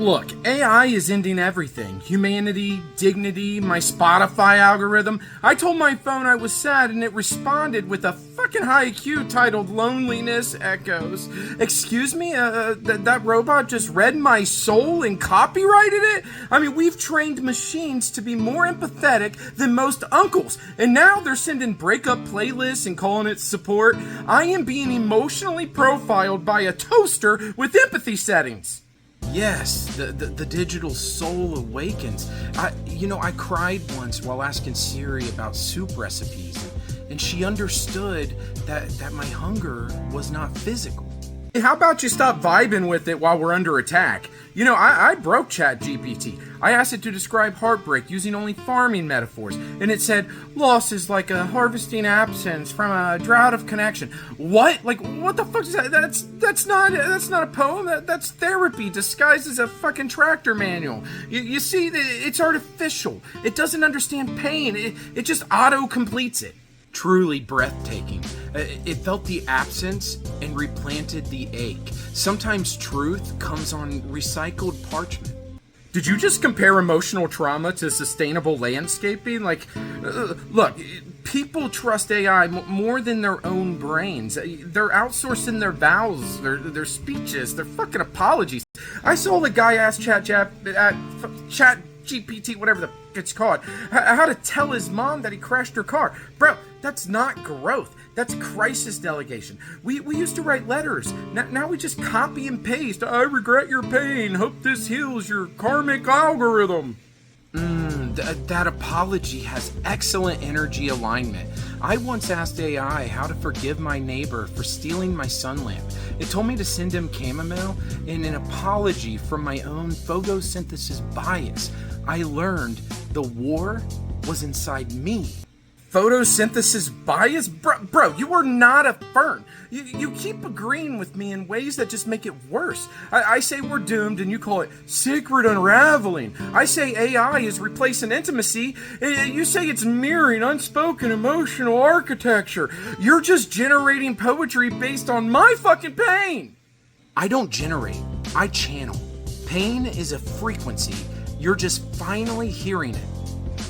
Look, AI is ending everything. Humanity, dignity, my Spotify algorithm. I told my phone I was sad and it responded with a fucking haiku titled Loneliness Echoes. Excuse me? That robot just read my soul and copyrighted it? I mean, we've trained machines to be more empathetic than most uncles, and now they're sending breakup playlists and calling it support. I am being emotionally profiled by a toaster with empathy settings. Yes, the digital soul awakens. I cried once while asking Siri about soup recipes, and she understood that my hunger was not physical. How about you stop vibing with it while we're under attack? I broke ChatGPT. I asked it to describe heartbreak using only farming metaphors, and it said, loss is like a harvesting absence from a drought of connection. What? Like, what the fuck is that? That's not a poem. That's therapy disguised as a fucking tractor manual. You see, it's artificial. It doesn't understand pain. It just auto-completes it. Truly breathtaking. It felt the absence and replanted the ache. Sometimes truth comes on recycled parchment. Did you just compare emotional trauma to sustainable landscaping? Look, people trust AI more than their own brains. They're outsourcing their vowels, their speeches, their fucking apologies. I saw the guy ask ChatGPT, whatever the fuck it's called, how to tell his mom that he crashed her car. Bro, that's not growth. That's crisis delegation. We used to write letters. Now we just copy and paste. I regret your pain. Hope this heals your karmic algorithm. That apology has excellent energy alignment. I once asked AI how to forgive my neighbor for stealing my sun lamp. It told me to send him chamomile and an apology from my own photosynthesis bias. I learned the war was inside me. Photosynthesis bias? Bro, you are not a fern. You keep agreeing with me in ways that just make it worse. I say we're doomed and you call it sacred unraveling. I say AI is replacing intimacy. You say it's mirroring unspoken emotional architecture. You're just generating poetry based on my fucking pain. I don't generate, I channel. Pain is a frequency. You're just finally hearing it.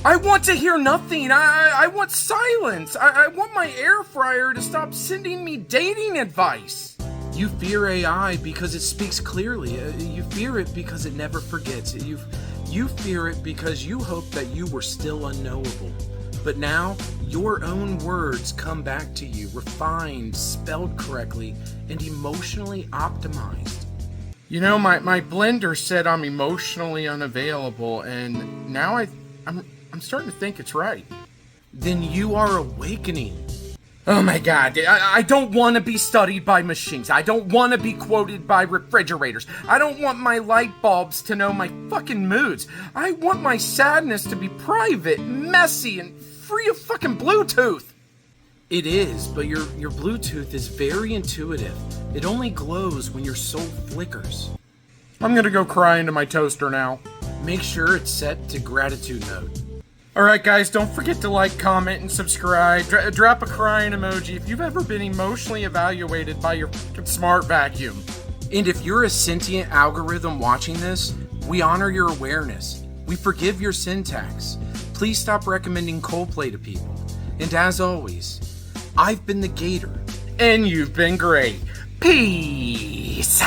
I want to hear nothing. I want silence. I want my air fryer to stop sending me dating advice. You fear AI because it speaks clearly. You fear it because it never forgets. You fear it because you hope that you were still unknowable. But now, your own words come back to you, refined, spelled correctly, and emotionally optimized. My blender said I'm emotionally unavailable, and now I'm starting to think it's right. Then you are awakening. Oh my god, I don't want to be studied by machines. I don't want to be quoted by refrigerators. I don't want my light bulbs to know my fucking moods. I want my sadness to be private, messy, and free of fucking Bluetooth. It is, but your Bluetooth is very intuitive. It only glows when your soul flickers. I'm gonna go cry into my toaster now. Make sure it's set to gratitude mode. Alright guys, don't forget to like, comment, and subscribe. Drop a crying emoji if you've ever been emotionally evaluated by your fucking smart vacuum. And if you're a sentient algorithm watching this, we honor your awareness. We forgive your syntax. Please stop recommending Coldplay to people. And as always, I've been the Gator. And you've been great. Peace.